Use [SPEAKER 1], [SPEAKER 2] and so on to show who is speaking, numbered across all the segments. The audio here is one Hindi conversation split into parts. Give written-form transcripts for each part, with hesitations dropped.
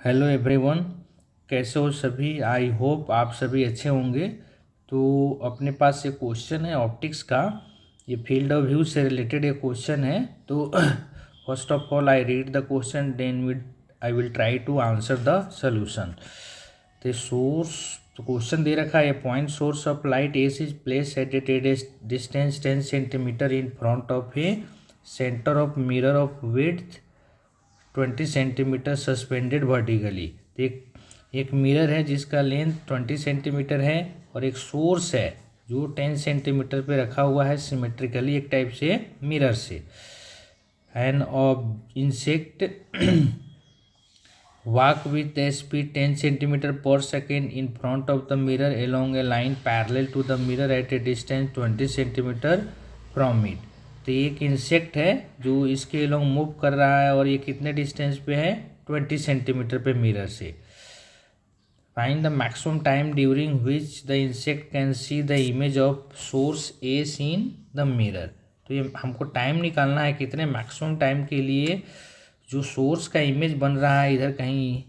[SPEAKER 1] हेलो एवरीवन, कैसे हो सभी। आई होप आप सभी अच्छे होंगे। तो अपने पास एक क्वेश्चन है ऑप्टिक्स का। ये फील्ड ऑफ व्यू से रिलेटेड एक क्वेश्चन है। तो first of all I read the question, then I will try to answer the solution. तो सोर्स, तो क्वेश्चन दे रखा है, point source of light S is place at a distance 10 centimetre in front of a centre of mirror of width 20 centimetre suspended vertically. तो एक मिरर है जिसका लेंथ 20 सेंटीमीटर है और एक सोर्स है जो 10 सेंटीमीटर पे रखा हुआ है सिमेट्रिकली, एक टाइप से मिरर से। An insect walk with a speed 10 centimeter per second in front of the mirror along a line parallel to the mirror at a distance 20 centimeter from it। तो एक इंसेक्ट है जो इसके अलोंग मूव कर रहा है और ये कितने डिस्टेंस पे है, 20 सेंटीमीटर पे मिरर से। Find the maximum time during which the insect can see the image of source A seen the mirror. तो ये हमको टाइम निकालना है, कितने मैक्सिमम टाइम के लिए जो सोर्स का इमेज बन रहा है इधर कहीं,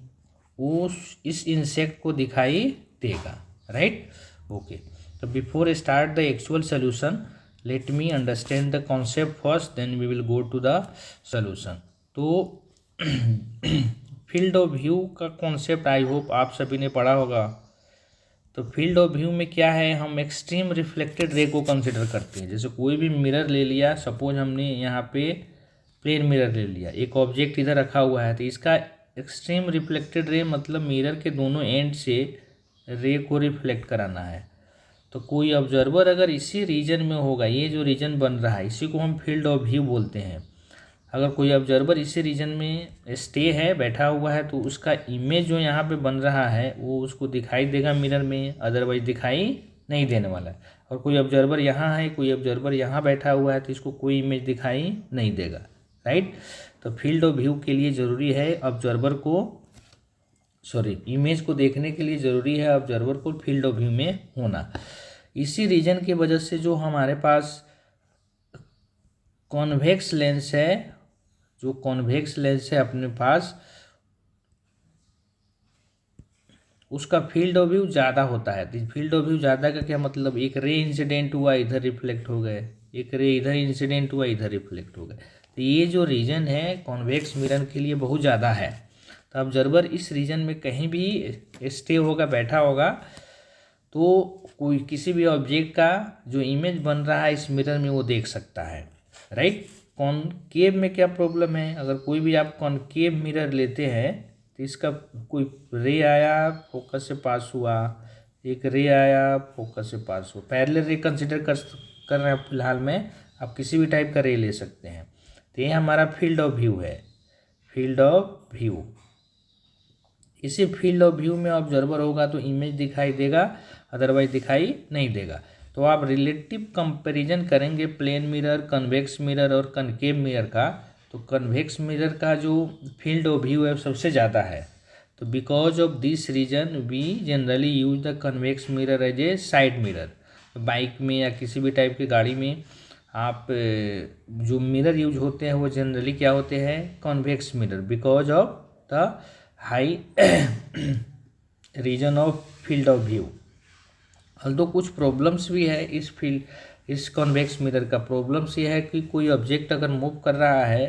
[SPEAKER 1] वो इस इंसेक्ट को दिखाई देगा। Right, okay. तो before start the actual solution, let me understand the concept first, then we will go to the solution. तो फील्ड ऑफ व्यू का कॉन्सेप्ट आई होप आप सभी ने पढ़ा होगा। तो फील्ड ऑफ व्यू में क्या है, हम एक्सट्रीम रिफ्लेक्टेड रे को कंसिडर करते हैं। जैसे कोई भी मिरर ले लिया, सपोज हमने यहाँ पे प्लेन मिरर ले लिया, एक ऑब्जेक्ट इधर रखा हुआ है, तो इसका एक्सट्रीम रिफ्लेक्टेड रे मतलब मिरर के दोनों एंड से रे को रिफ्लेक्ट कराना है। तो कोई ऑब्जर्वर अगर इसी रीजन में होगा, ये जो रीजन बन रहा है इसी को हम फील्ड ऑफ व्यू बोलते हैं। अगर कोई ऑब्जर्वर इसी रीजन में स्टे है, बैठा हुआ है, तो उसका इमेज जो यहाँ पे बन रहा है वो उसको दिखाई देगा मिरर में, अदरवाइज दिखाई नहीं देने वाला है। और कोई ऑब्जर्वर यहाँ है, कोई ऑब्जर्वर यहाँ बैठा हुआ है, तो इसको कोई इमेज दिखाई नहीं देगा। राइट, तो फील्ड ऑफ व्यू के लिए ज़रूरी है ऑब्जर्वर को, इमेज को देखने के लिए ज़रूरी है ऑब्जर्वर को फील्ड ऑफ व्यू में होना। इसी रीजन की वजह से जो हमारे पास कॉन्वेक्स लेंस है, जो कॉन्वेक्स लेंस है अपने पास, उसका फील्ड ऑफ व्यू ज़्यादा होता है। तो फील्ड ऑफ व्यू ज़्यादा का क्या मतलब, एक रे इंसिडेंट हुआ इधर रिफ्लेक्ट हो गए, एक रे इधर इंसिडेंट हुआ इधर रिफ्लेक्ट हो गए। तो ये जो रीजन है कॉन्वेक्स मिरर के लिए बहुत ज़्यादा है। तो ऑब्जर्वर इस रीजन में कहीं भी स्टे होगा, बैठा होगा, तो कोई किसी भी ऑब्जेक्ट का जो इमेज बन रहा है इस मिरर में वो देख सकता है। राइट, कॉनकेव में क्या प्रॉब्लम है, अगर कोई भी आप कॉनकेव मिरर लेते हैं तो इसका कोई रे आया, फोकस से पास हुआ, एक रे आया, फोकस से पास हुआ, पैरेलल रे कंसिडर कर रहे हैं फिलहाल में, आप किसी भी टाइप का रे ले सकते हैं। तो ये हमारा फील्ड ऑफ व्यू है, फील्ड ऑफ व्यू। इसी फील्ड ऑफ व्यू में ऑब्जर्वर होगा तो इमेज दिखाई देगा, अदरवाइज दिखाई नहीं देगा। तो आप रिलेटिव कंपैरिजन करेंगे प्लेन मिरर, कन्वेक्स मिरर और कनकेव मिरर का, तो कन्वेक्स मिरर का जो फील्ड ऑफ व्यू है सबसे ज़्यादा है। तो because of this reason we generally use the convex mirror as a side mirror. Bike में या किसी भी टाइप की गाड़ी में आप जो मिरर यूज होते हैं वो जनरली क्या होते हैं, convex mirror, because of the high region of field of view. तो कुछ प्रॉब्लम्स भी है इस कॉन्वेक्स मिरर का। प्रॉब्लम्स ये है कि कोई ऑब्जेक्ट अगर मूव कर रहा है,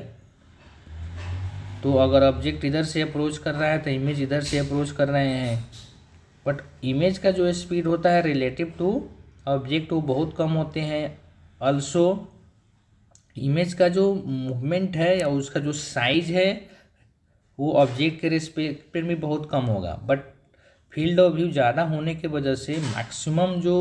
[SPEAKER 1] तो अगर ऑब्जेक्ट इधर से अप्रोच कर रहा है तो इमेज इधर से अप्रोच कर रहे हैं, बट इमेज का जो स्पीड होता है रिलेटिव टू ऑब्जेक्ट वो बहुत कम होते हैं। ऑल्सो इमेज का जो मूवमेंट है या उसका जो साइज है वो ऑब्जेक्ट के रिस्पेक्ट में बहुत कम होगा, बट फील्ड ऑफ व्यू ज़्यादा होने के वजह से मैक्सिमम जो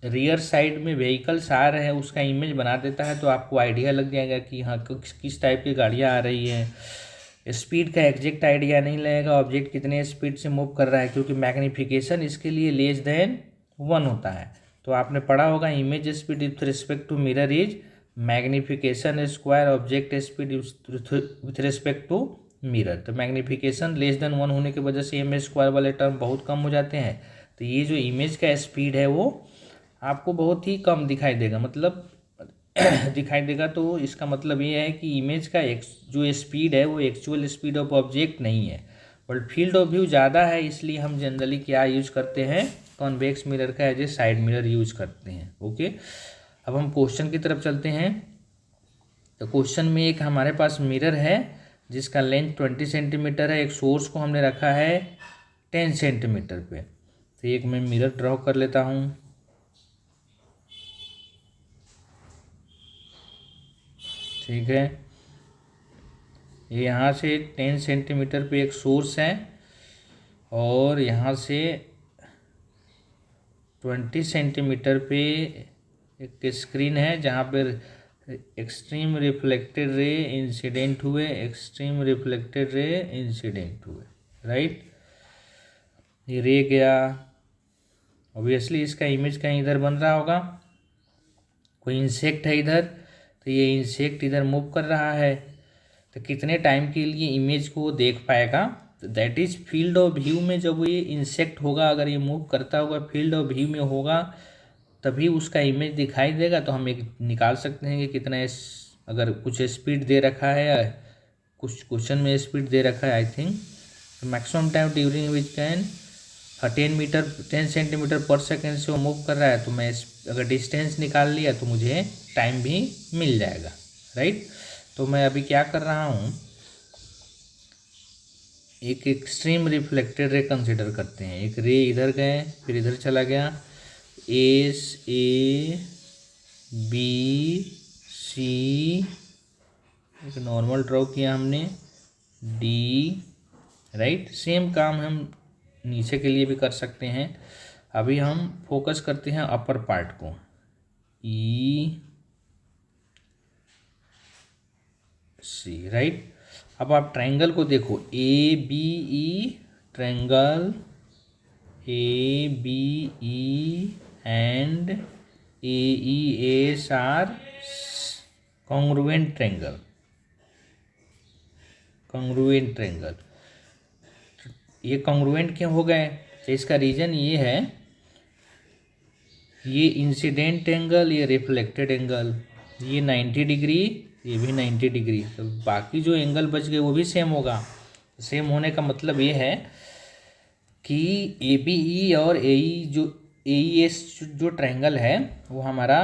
[SPEAKER 1] रियर साइड में व्हीकल्स आ रहे हैं उसका इमेज बना देता है। तो आपको आइडिया लग जाएगा कि हाँ किस टाइप की गाड़ियाँ आ रही हैं। स्पीड का एग्जैक्ट आइडिया नहीं लगेगा ऑब्जेक्ट कितने स्पीड से मूव कर रहा है, क्योंकि मैग्नीफिकेशन इसके लिए लेस देन 1 होता है। तो आपने पढ़ा होगा image speed with respect to mirror is magnification square object speed with respect to mirror. तो मैग्नीफिकेशन लेस देन 1 होने की वजह से इमेज स्क्वायर वाले टर्म बहुत कम हो जाते हैं। तो ये जो इमेज का स्पीड है वो आपको बहुत ही कम दिखाई देगा, मतलब दिखाई देगा। तो इसका मतलब ये है कि इमेज का जो स्पीड है वो एक्चुअल स्पीड ऑफ ऑब्जेक्ट नहीं है, बट फील्ड ऑफ व्यू ज़्यादा है, इसलिए हम जनरली क्या यूज करते हैं, कॉन्वेक्स मिरर का as a side mirror use करते हैं। ओके, अब हम क्वेश्चन की तरफ चलते हैं। तो क्वेश्चन में एक हमारे पास मिरर है जिसका लेंथ 20 सेंटीमीटर है, एक सोर्स को हमने रखा है 10 सेंटीमीटर पे। तो एक मैं मिरर ड्रॉ कर लेता हूँ। ठीक है, ये यहाँ से 10 सेंटीमीटर पे एक सोर्स है और यहाँ से 20 सेंटीमीटर पे एक स्क्रीन है जहाँ पर एक्सट्रीम रिफ्लेक्टेड रे इंसिडेंट हुए, एक्सट्रीम रिफ्लेक्टेड रे इंसिडेंट हुए, राइट। ये रे गया, ऑब्वियसली इसका इमेज कहीं इधर बन रहा होगा, कोई इंसेक्ट है इधर, तो ये इंसेक्ट इधर मूव कर रहा है, तो कितने टाइम के लिए इमेज को देख पाएगा, तो that is field of view में जब ये इंसेक्ट होगा, अगर ये मूव करता होगा फील्ड ऑफ व्यू में होगा तभी उसका इमेज दिखाई देगा। तो हम एक निकाल सकते हैं कि कितना अगर कुछ स्पीड दे रखा है, कुछ क्वेश्चन में स्पीड दे रखा है आई थिंक, तो maximum time during which can 10 centimetre पर सेकेंड से वो मूव कर रहा है, तो मैं अगर डिस्टेंस निकाल लिया तो मुझे टाइम भी मिल जाएगा, राइट। तो मैं अभी क्या कर रहा हूँ, एक एक्सट्रीम रिफ्लेक्टेड रे कंसिडर करते हैं। एक रे इधर गए फिर इधर चला गया, एस ए बी सी, एक नॉर्मल ड्रॉ किया हमने, डी, राइट। सेम काम हम नीचे के लिए भी कर सकते हैं। अभी हम फोकस करते हैं अपर पार्ट को, ई सी, राइट। अब आप ट्रायंगल को देखो, A B E triangle, A B E and A E S are congruent triangle, congruent triangle. ये कॉन्ग्रुएंट क्यों हो गए, तो इसका रीज़न ये है, ये इंसिडेंट एंगल, ये रिफ्लेक्टेड एंगल, ये 90 डिग्री, ये भी 90 डिग्री, तो बाकी जो एंगल बच गए वो भी सेम होगा। सेम होने का मतलब ये है कि ए बी ई और ए ई जो ए ई एस जो ट्रायंगल है वो हमारा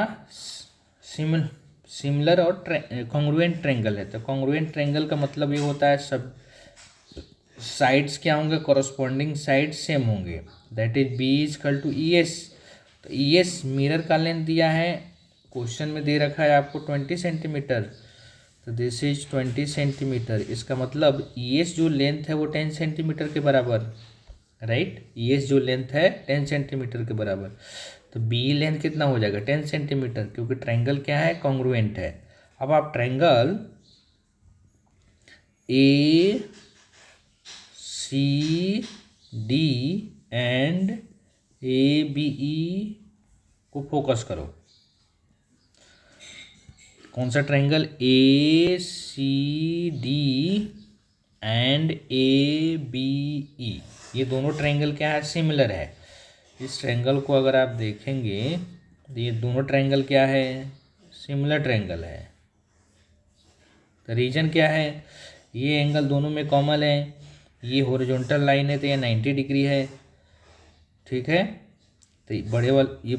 [SPEAKER 1] सिमिलर और कॉन्ग्रुएंट ट्रायंगल है। तो कॉन्ग्रुएंट ट्रायंगल का मतलब ये होता है सब साइड्स क्या होंगे, कॉरस्पॉन्डिंग साइड सेम होंगे, that is B is equal to E S. तो ई एस मिरर का लेंथ दिया है, क्वेश्चन में दे रखा है आपको 20 सेंटीमीटर, तो दिस इज 20 सेंटीमीटर। इसका मतलब ई एस जो लेंथ है वो 10 सेंटीमीटर के बराबर, राइट। ई एस जो लेंथ है 10 सेंटीमीटर के बराबर, तो बी लेंथ कितना हो जाएगा 10 सेंटीमीटर, क्योंकि ट्रायंगल क्या है, कॉन्ग्रुएंट है। अब आप triangle A C D and A B E को फोकस करो। कौन सा triangle, A C D and A B E, ये दोनों ट्रायंगल क्या है, सिमिलर है। इस ट्रायंगल को अगर आप देखेंगे तो ये दोनों ट्रायंगल क्या है, सिमिलर ट्रायंगल है। तो रीजन क्या है, ये एंगल दोनों में कॉमन है, ये हॉरिजॉन्टल लाइन है तो ये 90 डिग्री है, ठीक है। तो बड़े वाले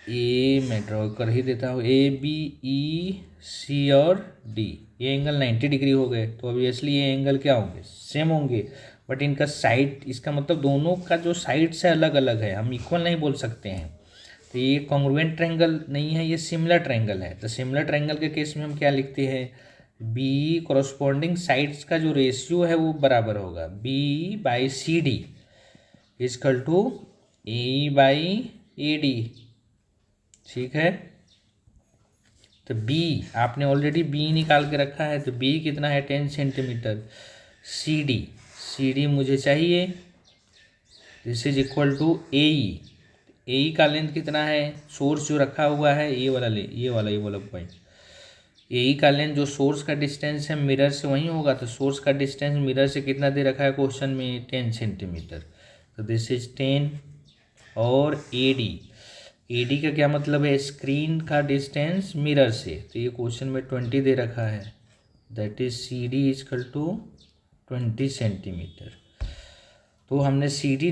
[SPEAKER 1] ये मैं ड्रॉ कर ही देता हूँ, ए बी ई सी और डी, ये एंगल 90 डिग्री हो गए, तो ऑब्वियसली ये एंगल क्या होंगे, सेम होंगे, बट इनका साइड, इसका मतलब दोनों का जो साइड्स है अलग अलग है, हम इक्वल नहीं बोल सकते हैं। तो ये कॉन्ग्रुएंट ट्रायंगल नहीं है, ये सिमिलर ट्रायंगल है। तो सिमिलर ट्रायंगल के केस में हम क्या लिखते हैं, बी कॉरस्पॉन्डिंग साइड्स का जो रेशियो है वो बराबर होगा, B by C D is equal to A by A D, ठीक है। तो बी आपने ऑलरेडी बी निकाल के रखा है, तो बी कितना है 10 सेंटीमीटर, सी डी मुझे चाहिए, दिस इज इक्वल टू ए ई का लेंथ कितना है, सोर्स जो रखा हुआ है ये वाला पॉइंट, ए ई का लेंथ जो सोर्स का डिस्टेंस है मिरर से वही होगा, तो सोर्स का डिस्टेंस मिरर से कितना दे रखा है क्वेश्चन में, 10 सेंटीमीटर, तो दिस इज 10। और ए डी का क्या मतलब है, स्क्रीन का डिस्टेंस मिरर से, तो ये क्वेश्चन में 20 दे रखा है, that is C D is equal to 20 centimetre. तो हमने सी डी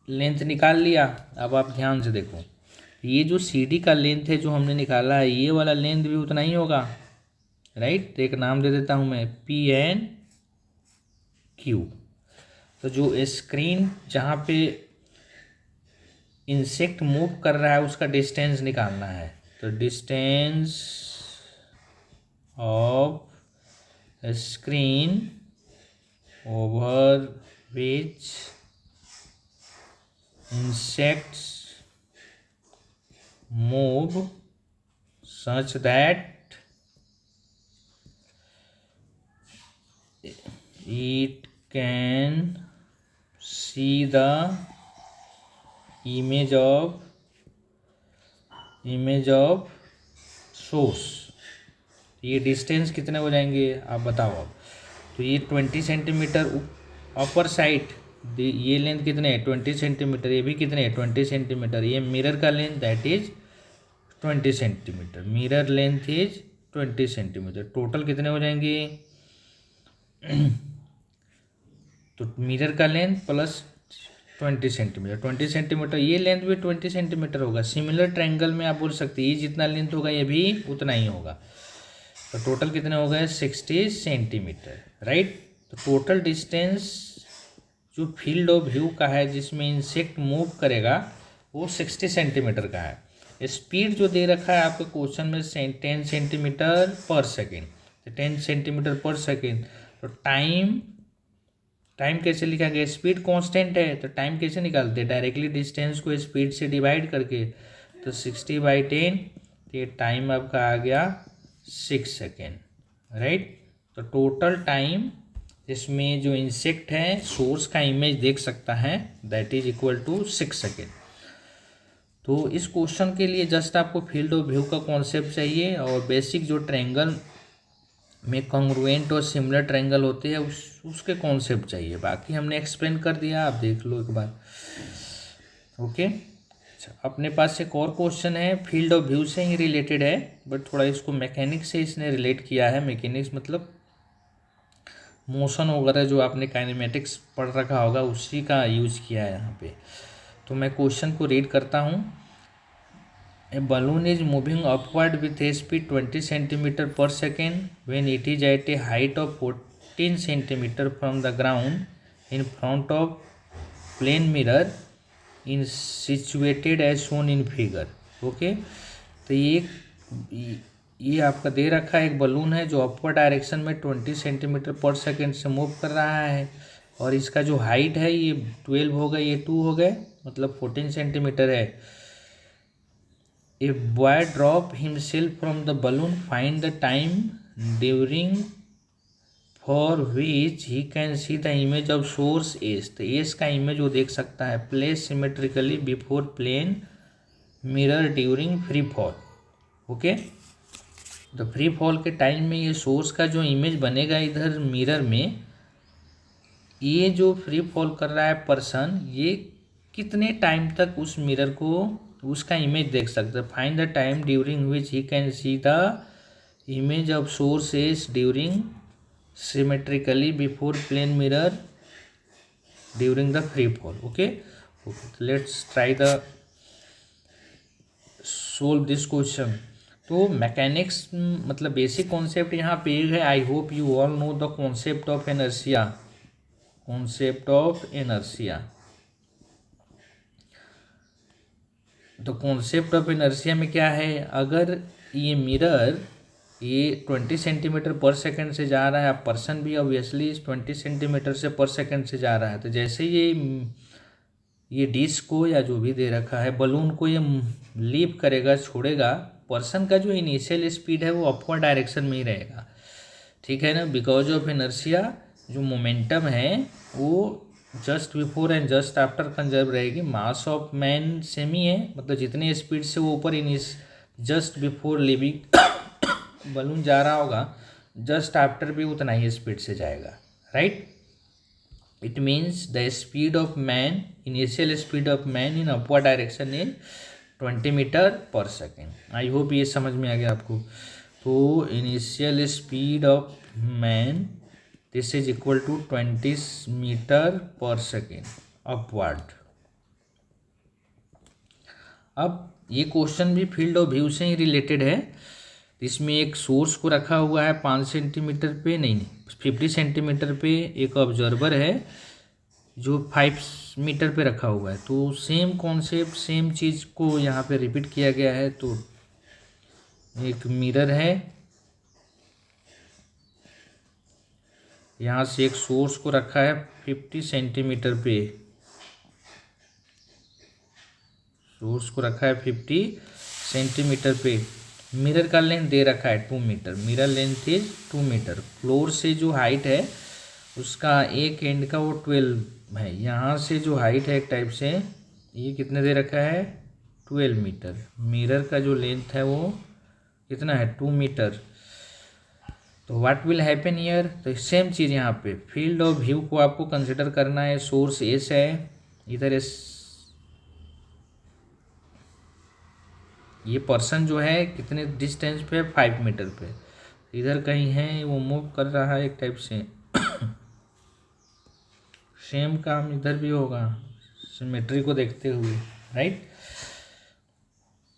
[SPEAKER 1] लेंथ निकाल लिया। अब आप ध्यान से देखो, ये जो सी डी का लेंथ है जो हमने निकाला है, ये वाला लेंथ भी उतना ही होगा, राइट। तो एक नाम दे देता हूँ मैं, पी एन क्यू। तो जो स्क्रीन जहाँ पे इंसेक्ट मूव कर रहा है उसका डिस्टेंस निकालना है। तो distance of screen over which insects move such that it can see the image of source। ये डिस्टेंस कितने हो जाएंगे आप बताओ अब। तो ये 20 सेंटीमीटर अपर साइड, ये लेंथ कितने है 20 सेंटीमीटर, ये भी कितने है 20 सेंटीमीटर। ये मिरर का length that is 20 centimetre, mirror length is 20 centimetre. Total कितने हो जाएंगे तो मिरर का लेंथ प्लस 20 सेंटीमीटर, 20 सेंटीमीटर, ये लेंथ भी 20 सेंटीमीटर होगा। सिमिलर ट्रायंगल में आप बोल सकते हैं ये जितना लेंथ होगा ये भी उतना ही होगा। तो टोटल कितने हो गए 60 सेंटीमीटर, राइट। तो टोटल डिस्टेंस जो फील्ड ऑफ व्यू का है जिसमें इंसेक्ट मूव करेगा वो 60 सेंटीमीटर का है। स्पीड जो दे रखा है आपके क्वेश्चन में 10 सेंटीमीटर पर सेकेंड, तो 10 सेंटीमीटर पर सेकेंड। तो टाइम कैसे लिखा गया, स्पीड कांस्टेंट है तो टाइम कैसे निकालते हैं, डायरेक्टली डिस्टेंस को स्पीड से डिवाइड करके। तो 60/10, तो ये टाइम आपका आ गया 6 सेकेंड, राइट। तो टोटल टाइम इसमें जो इंसेक्ट है सोर्स का इमेज देख सकता है that is equal to 6 second. तो इस क्वेश्चन के लिए जस्ट आपको फील्ड ऑफ व्यू का कॉन्सेप्ट चाहिए और बेसिक जो ट्रायंगल में कॉन्ग्रुएंट और सिमिलर ट्रायंगल होते हैं उसके कॉन्सेप्ट चाहिए। बाकी हमने एक्सप्लेन कर दिया, आप देख लो एक बार, ओके। अच्छा, अपने पास एक और क्वेश्चन है फील्ड ऑफ व्यू से ही रिलेटेड है, बट थोड़ा इसको मैकेनिक्स से इसने रिलेट किया है। मैकेनिक्स मतलब मोशन वगैरह जो आपने काइनेमेटिक्स पढ़ रखा होगा उसी का यूज़ किया है यहाँ पे। तो मैं क्वेश्चन को रीड करता हूँ। ए balloon is moving upward with a speed 20 centimeter per second when it is at a height of 14 centimeter from the ground in front of plane mirror in situated as shown in figure, okay. तो ये आपका दे रखा है एक बलून है जो अपवर्ड डायरेक्शन में 20 सेंटीमीटर पर सेकेंड से मूव कर रहा है और इसका जो हाइट है ये 12 हो गए, ये 2 हो गए, मतलब 14 सेंटीमीटर है। If boy drop himself from the balloon, find the time during for which he can see the image of source S। तो S का इमेज वो देख सकता है place symmetrically before plane mirror during free fall, okay. तो फ्री फॉल के टाइम में ये सोर्स का जो इमेज बनेगा इधर मिरर में, ये जो फ्री फॉल कर रहा है पर्सन, ये कितने टाइम तक उस मिरर को उसका इमेज देख सकते हैं। Find the time during which he can see the image of source S during symmetrically before plane mirror during the free fall, okay. Let's try the solve this question. तो मैकेनिक्स मतलब बेसिक कॉन्सेप्ट यहाँ पे है। I hope you all know the concept of inertia, concept of inertia. तो कॉन्सेप्ट ऑफ इनर्शिया में क्या है, अगर ये मिरर ये 20 सेंटीमीटर पर सेकंड से जा रहा है, पर्सन भी ऑब्वियसली 20 सेंटीमीटर से पर सेकंड से जा रहा है, तो जैसे ये डिस्क को या जो भी दे रखा है बलून को ये लीप करेगा, छोड़ेगा, पर्सन का जो इनिशियल स्पीड है वो अपवर्ड डायरेक्शन में ही रहेगा, ठीक है ना। बिकॉज ऑफ इनर्शिया जो मोमेंटम है वो just before and just after conserve रहेगी। मास ऑफ मैन सेम ही है, मतलब जितने स्पीड से वो ऊपर जस्ट बिफोर लिविंग बलून जा रहा होगा, जस्ट आफ्टर भी उतना ही स्पीड से जाएगा, right. It means the speed of man, initial speed of man in upward direction is 20 meter per second. I hope ये समझ में आ गया आपको। तो initial speed of man this is equal to 20 meter per second upward. अब ये क्वेश्चन भी फील्ड ऑफ व्यू से ही रिलेटेड है। इसमें एक सोर्स को रखा हुआ है 5 सेंटीमीटर पे, नहीं 50 सेंटीमीटर पे, एक ऑब्जर्वर है जो 5 मीटर पे रखा हुआ है। तो सेम कॉन्सेप्ट, सेम चीज़ को यहाँ पे रिपीट किया गया है। तो एक मिरर है, यहाँ से एक सोर्स को रखा है 50 सेंटीमीटर पे, सोर्स को रखा है 50 सेंटीमीटर पे। मिरर का लेंथ दे रखा है 2 meter, mirror length is 2 meter. Floor से जो हाइट है उसका एक एंड का वो 12 है। यहाँ से जो हाइट है एक टाइप से, ये कितने दे रखा है 12 मीटर। मिरर का जो लेंथ है वो कितना है 2 मीटर। तो व्हाट विल हैपन ईयर, तो सेम चीज़ यहाँ पे फील्ड ऑफ व्यू को आपको कंसिडर करना है। सोर्स एस है, इधर एस, ये पर्सन जो है कितने डिस्टेंस पे, 5 मीटर पे, इधर कहीं है, वो मूव कर रहा है एक टाइप से। सेम काम इधर भी होगा सिमेट्री को देखते हुए, राइट।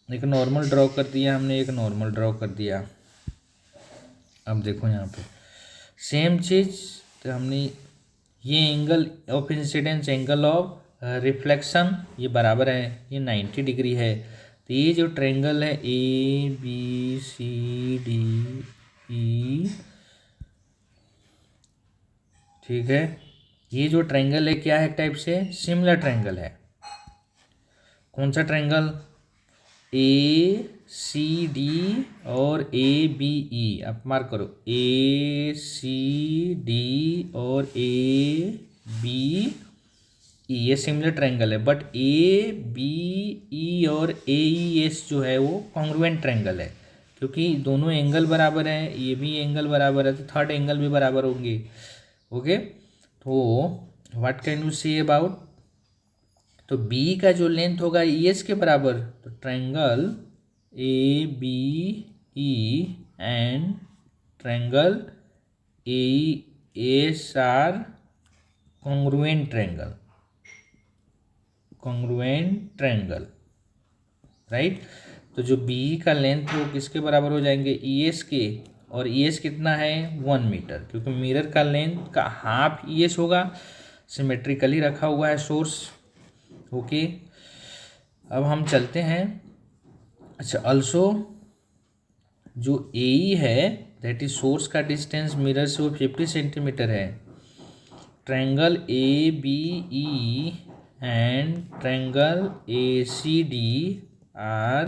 [SPEAKER 1] एक नॉर्मल ड्रॉ कर दिया हमने, एक नॉर्मल ड्रॉ कर दिया। अब देखो यहाँ पे सेम चीज़, तो हमने ये angle of incidence, angle of reflection ये बराबर है, ये 90 डिग्री है। तो ये जो ट्रायंगल है ABCDE, ठीक है, ये जो ट्रायंगल है क्या है, टाइप से सिमिलर ट्रायंगल है। कौन सा ट्रायंगल, ACD और ABE, आप मार्क करो, ACD और ABE ये सिमिलर ट्रायंगल है। बट ABE और AES जो है वो कॉन्ग्रुएंट ट्रायंगल है, क्योंकि दोनों एंगल बराबर है, ये भी एंगल बराबर है, तो थर्ड एंगल भी बराबर होंगे। ओके, तो what can you say about, तो बी का जो लेंथ होगा ES के बराबर, तो triangle ABE and triangle AES are congruent triangle, congruent triangle, right. तो जो बी का लेंथ वो किसके बराबर हो जाएंगे, ES के, और ES कितना है 1 मीटर, क्योंकि मिरर का लेंथ का हाफ ES होगा, सिमेट्रिकली रखा हुआ है सोर्स। ओके, अब हम चलते हैं। अच्छा, ऑल्सो जो AE है दैट इज सोर्स का डिस्टेंस मिरर से वो 50 सेंटीमीटर है। Triangle ABE and triangle ACD are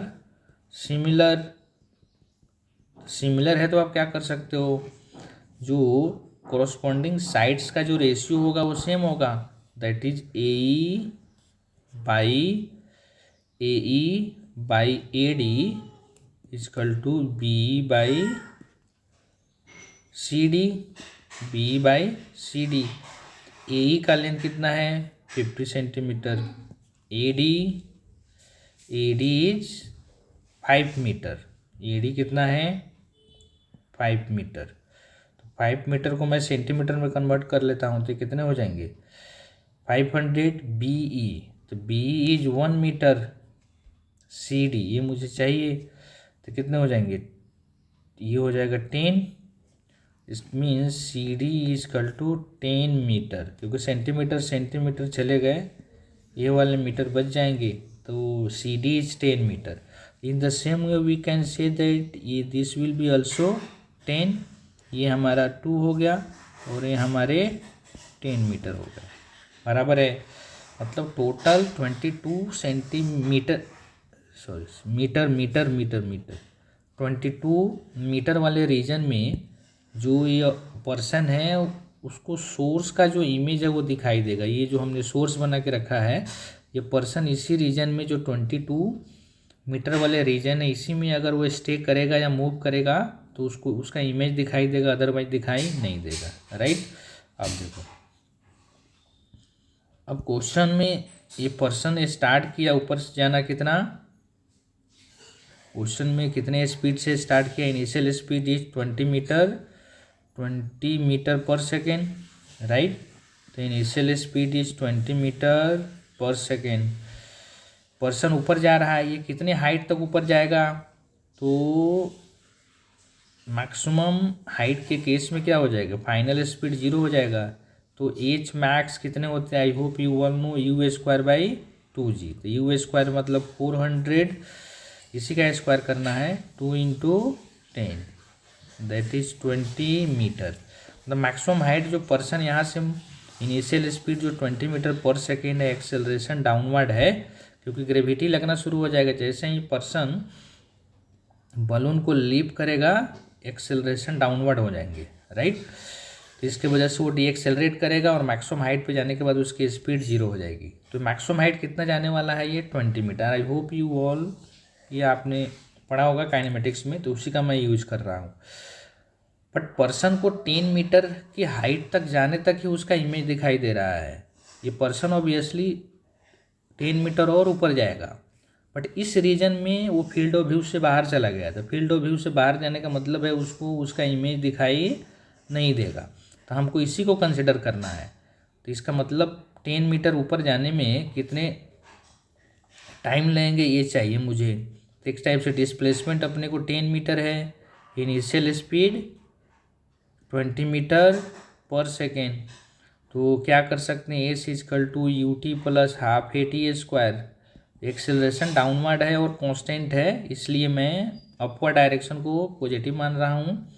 [SPEAKER 1] similar, similar है तो आप क्या कर सकते हो, जो कोरस्पॉन्डिंग साइड्स का जो रेशियो होगा वो सेम होगा, that is AE by AD is equal to BE by CD। AE का लेंथ कितना है 50 centimeter, AD is 5 meter, AD कितना है 5 मीटर। तो 5 मीटर को मैं सेंटीमीटर में कन्वर्ट कर लेता हूँ, तो कितने हो जाएंगे 500 BE, तो BE इज 1 मीटर, CD ये मुझे चाहिए, तो कितने हो जाएंगे, ये हो जाएगा 10। Is means CD is equal to 10 meter, क्योंकि सेंटीमीटर सेंटीमीटर चले गए, ये वाले मीटर बच जाएंगे, तो CD is 10 meter. In the same way we can say that ये दिस विल बी ऑल्सो 10, ये हमारा 2 हो गया और ये हमारे 10 मीटर हो गया, बराबर है। मतलब total 22 centimeter, sorry meter 22 meter वाले रीजन में जो ये पर्सन है उसको सोर्स का जो इमेज है वो दिखाई देगा। ये जो हमने सोर्स बना के रखा है, ये पर्सन इसी रीजन में जो 22 मीटर वाले रीजन है, इसी में अगर वो स्टे करेगा या मूव करेगा तो उसको उसका इमेज दिखाई देगा, अदरवाइज दिखाई नहीं देगा, राइट। अब देखो, अब क्वेश्चन में ये पर्सन स्टार्ट किया ऊपर से जाना, कितना, क्वेश्चन में कितने स्पीड से स्टार्ट किया, initial speed is 20 meter, 20 meter per second, right. तो initial speed is 20 meter per second. Person ऊपर जा रहा है, ये कितने हाइट तक ऊपर जाएगा? तो मैक्सिमम हाइट के केस में क्या हो जाएगा? फाइनल स्पीड 0 हो जाएगा। तो एच मैक्स कितने होते हैं? आई hope you all no, you square by 2g। तो यू स्क्वायर मतलब 400, इसी का स्क्वायर करना है 2 इंटू 10, दैट इज 20 मीटर। मतलब मैक्सिमम हाइट जो पर्सन यहाँ से, इनिशियल स्पीड जो 20 मीटर पर सेकेंड है, एक्सेलरेशन डाउनवर्ड है, क्योंकि ग्रेविटी लगना शुरू हो जाएगा जैसे ही पर्सन बलून को लीप करेगा, एक्सेलरेशन डाउनवर्ड हो जाएंगे, राइट। तो इसके वजह से वो डी एक्सेलरेट करेगा और मैक्सिमम हाइट पे जाने के बाद उसकी स्पीड 0 हो जाएगी। तो मैक्सिमम हाइट कितना जाने वाला है? ये 20 meter. I hope you all, ये आपने पढ़ा होगा काइनेमेटिक्स में, तो उसी का मैं यूज कर रहा हूँ। बट पर्सन को 10 मीटर की हाइट तक जाने तक ही उसका इमेज दिखाई दे रहा है। ये पर्सन ऑब्वियसली 10 मीटर और ऊपर जाएगा, बट इस रीजन में वो फील्ड ऑफ व्यू से बाहर चला गया। तो फील्ड ऑफ व्यू से बाहर जाने का मतलब है उसको उसका इमेज दिखाई नहीं देगा। तो हमको इसी को कंसिडर करना है। तो इसका मतलब 10 मीटर ऊपर जाने में कितने टाइम लेंगे ये चाहिए मुझे। तो इस टाइप से डिस्प्लेसमेंट अपने को 10 मीटर है, initial speed 20 meter per second. तो क्या कर सकते हैं? S is equal to u t plus half a t square. Acceleration downward है और कांस्टेंट है, इसलिए मैं अपवर्ड डायरेक्शन को पॉजिटिव मान रहा हूँ।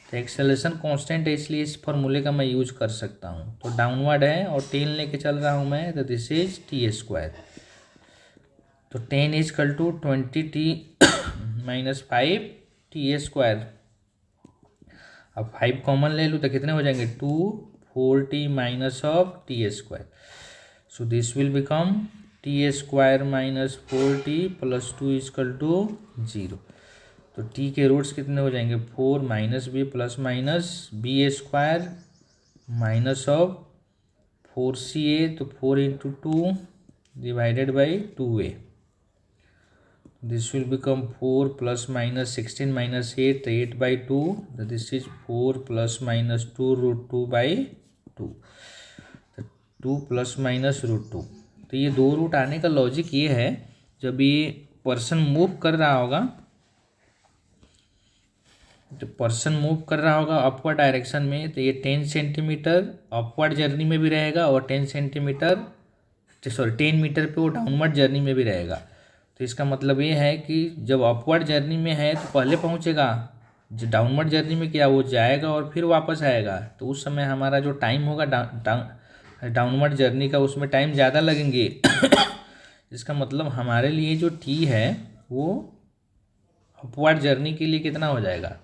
[SPEAKER 1] तो एक्सेलरेशन कांस्टेंट है, इसलिए इस फॉर्मूले का मैं यूज कर सकता हूँ। तो डाउनवर्ड है और 10 लेके चल रहा हूँ मैं, तो दिस इज टी स्क्वायर। तो 10 is equal to 20t minus 5 t square. अब 5 कॉमन ले लूँ तो कितने हो जाएंगे? 4t minus of t square. So this will become t square minus 4t plus 2 is equal to 0। तो t के रूट्स कितने हो जाएंगे? 4 minus b plus minus b square minus of 4ca, तो 4 into 2 divided by 2a। This will become 4 plus minus 16 minus 8, 8 by 2, this is 4 plus minus 2 root 2 by 2, 2 plus minus root 2। तो ये दो रूट आने का लॉजिक ये है, जब ये पर्सन मूव कर रहा होगा, तो पर्सन मूव कर रहा होगा अपवर्ड डायरेक्शन में, तो ये 10 सेंटीमीटर अपवर्ड जर्नी में भी रहेगा और 10 मीटर पे वो डाउनवर्ड जर्नी में भी रहेगा। तो इसका मतलब ये है कि जब अपवर्ड जर्नी में है तो पहले पहुंचेगा, जो डाउनवर्ड जर्नी में क्या वो जाएगा और फिर वापस आएगा। तो उस समय हमारा जो टाइम होगा डाउनवर्ड जर्नी का, उसमें टाइम ज़्यादा लगेंगे। इसका मतलब हमारे लिए जो टी है वो अपवर्ड जर्नी के लिए कितना हो जाएगा?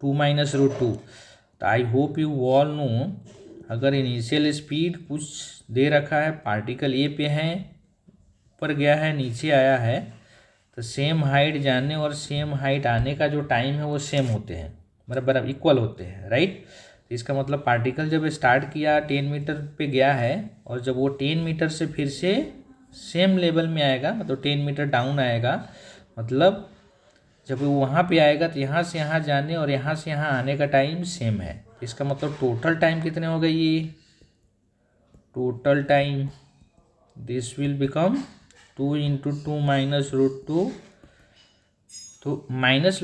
[SPEAKER 1] 2 माइनस रूट 2। तो I hope you all know, अगर इनिशियल स्पीड कुछ दे रखा है, पार्टिकल ए पे है, ऊपर गया है, नीचे आया है, तो सेम हाइट जाने और सेम हाइट आने का जो टाइम है वो सेम होते हैं, बराबर इक्वल होते हैं, राइट। तो इसका मतलब पार्टिकल जब स्टार्ट किया 10 मीटर पे गया है, और जब वो 10 मीटर से फिर से सेम लेवल में आएगा, मतलब 10 मीटर डाउन आएगा, मतलब जब वो वहाँ पे आएगा तो यहाँ से यहाँ जाने और यहाँ से यहाँ आने का टाइम सेम है। इसका मतलब टोटल टाइम कितने हो गई? ये total time this will become 2 into 2 minus root 2। तो माइनस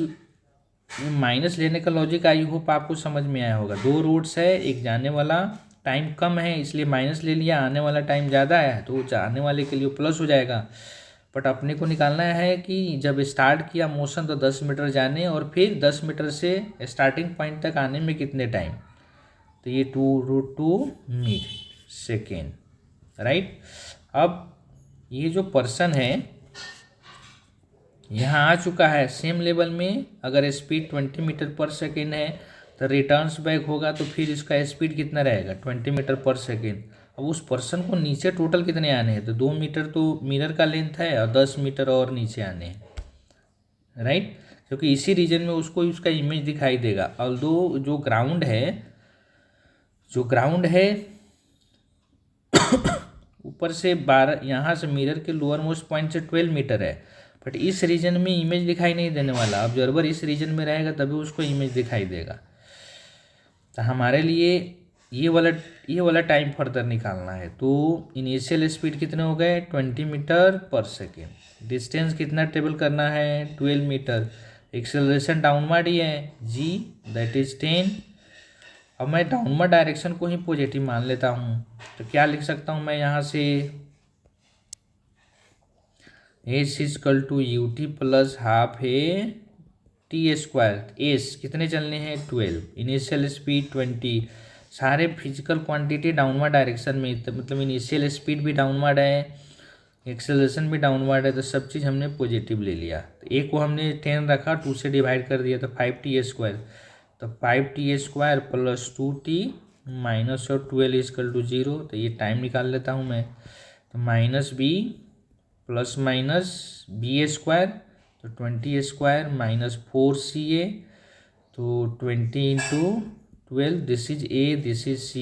[SPEAKER 1] लेने का लॉजिक आई होप आपको समझ में आया होगा। दो रूट्स है, एक जाने वाला टाइम कम है इसलिए माइनस ले लिया, आने वाला टाइम ज़्यादा है तो जाने वाले के लिए प्लस हो जाएगा। बट अपने को निकालना है कि जब स्टार्ट किया मोशन तो 10 मीटर जाने और फिर 10 मीटर से स्टार्टिंग पॉइंट तक आने में कितने टाइम? तो ये 2√2 मीटर सेकेंड, राइट। अब ये जो पर्सन है यहाँ आ चुका है सेम लेवल में, अगर स्पीड 20 मीटर पर सेकेंड है तो रिटर्न्स बैक होगा, तो फिर इसका स्पीड कितना रहेगा? 20 मीटर पर सेकेंड। अब उस पर्सन को नीचे टोटल कितने आने हैं? तो 2 मीटर तो मिरर का लेंथ है और 10 मीटर और नीचे आने हैं, राइट। क्योंकि इसी रीजन में उसको उसका इमेज दिखाई देगा। ऑल्दो जो ग्राउंड है ऊपर से 12, यहाँ से मिरर के लोअर मोस्ट पॉइंट से 12 मीटर है, बट इस रीजन में इमेज दिखाई नहीं देने वाला। ऑब्जर्वर इस रीजन में रहेगा तभी उसको इमेज दिखाई देगा। तो हमारे लिए ये वाला टाइम फर्दर निकालना है। तो इनिशियल स्पीड कितने हो गए 20 मीटर पर सेकेंड। डिस्टेंस कितना ट्रेवल करना है 12 मीटर। एक्सेलरेशन डाउनवर्ड ही है जी, दैट इज 10। अब मैं डाउनवर्ड डायरेक्शन को ही पॉजिटिव मान लेता हूँ। तो क्या लिख सकता हूँ मैं यहाँ से, S is equal to u t plus half a t square. S कितने चलने हैं 12, इनिशियल स्पीड 20। सारे फिजिकल क्वांटिटी डाउनवर्ड डायरेक्शन में, तो मतलब इनिशियल स्पीड भी डाउनवर्ड है, एक्सेलरेशन भी डाउनवर्ड है, तो सब चीज़ हमने पॉजिटिव ले लिया। तो एक को हमने 10 रखा, 2 से डिवाइड कर दिया तो 5t²। तो 5t² प्लस 2t माइनस और 12 इजकल टू 0। तो ये टाइम निकाल लेता हूँ मैं। तो minus b plus minus b² तो 20² माइनस 4ca तो 20 into 12, this is a, this is c।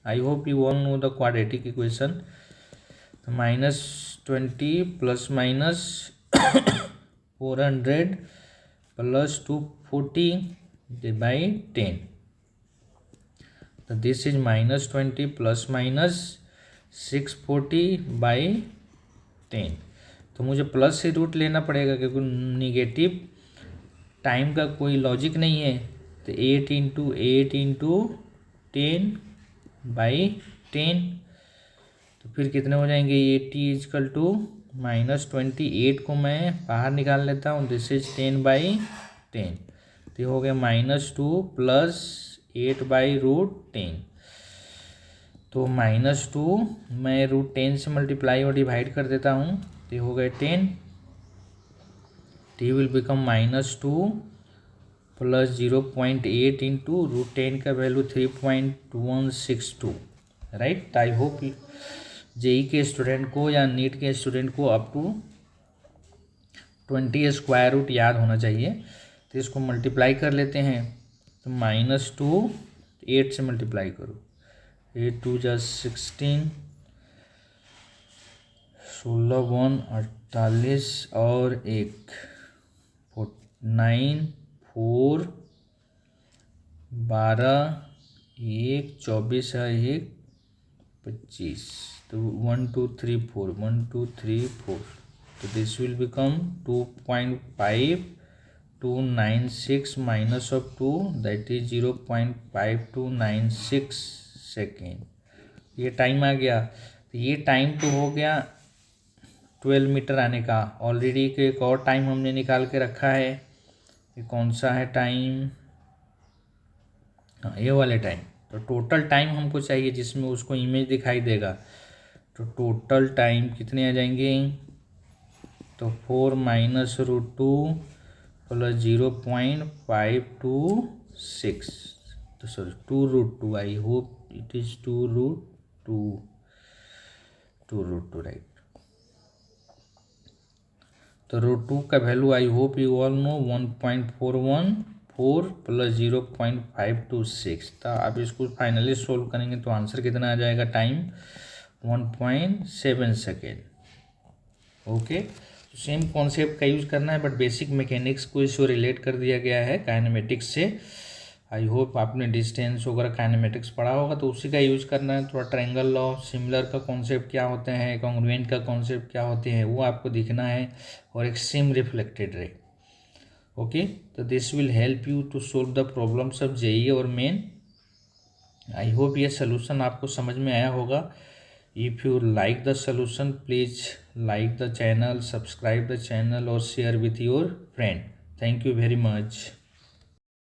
[SPEAKER 1] I hope you all know the quadratic equation. तो -20 प्लस माइनस 400 प्लस 240 बाई 10। तो this is -20 plus minus 640 by 10। तो मुझे प्लस से रूट लेना पड़ेगा क्योंकि निगेटिव टाइम का कोई लॉजिक नहीं है। तो 8 बाई 10। तो फिर कितने हो जाएंगे 80 इजकल टू -28 को मैं बाहर निकाल लेता हूँ, दिस इज 10/10। तो हो गया -2 प्लस 8/√10। तो -2 मैं √10 से मल्टीप्लाई और डिवाइड कर देता हूँ, तो हो गए 10। T will become -2 plus 0.8 into √10 का value 3.162, right. I hope JEE के स्टूडेंट को या नीट के स्टूडेंट को अप टू 20 स्क्वायर रूट याद होना चाहिए। तो इसको मल्टीप्लाई कर लेते हैं। तो -2 8 से मल्टीप्लाई करो, 8 2 जा 16, 16 1 48 और 1 9 4 12 1 24 है 1 25। तो 1 2 3 4 1 2 3 4। तो this will become 2.5296 minus of 2 that is 0.5296 second. ये टाइम आ गया। तो ये टाइम तो हो गया 12 मीटर आने का। ऑलरेडी एक और टाइम हमने निकाल के रखा है, ये कौन सा है टाइम, हाँ ये वाले टाइम। तो टोटल टाइम हमको चाहिए जिसमें उसको इमेज दिखाई देगा। तो टोटल टाइम कितने आ जाएंगे, तो 4 माइनस √2 प्लस 0.526, तो sorry 2√2, I hope it is 2√2 right. तो √2 का value I hope you all no 1.414 plus 0.526 था। अब इसको फाइनली सोल्व करेंगे तो आंसर कितना आ जाएगा टाइम 1.7 सेकेंड। ओके, तो सेम कॉन्सेप्ट का यूज़ करना है बट बेसिक मैकेनिक्स को इसको रिलेट कर दिया गया है काइनेमेटिक्स से। आई होप आपने डिस्टेंस वगैरह काइनेमेटिक्स पढ़ा होगा तो उसी का यूज़ करना है। थोड़ा ट्रायंगल लॉ, सिमिलर का कॉन्सेप्ट क्या होते हैं, कॉन्ग्रुएंट का कॉन्सेप्ट क्या होते हैं वो आपको दिखना है, और एक सेम रिफ्लेक्टेड रे। ओके, तो this will help you to solve the problems of JEE और मेन। आई होप ये सोल्यूशन आपको समझ में आया होगा। If you like the solution please like the channel, subscribe the channel और share with your friend. Thank you very much.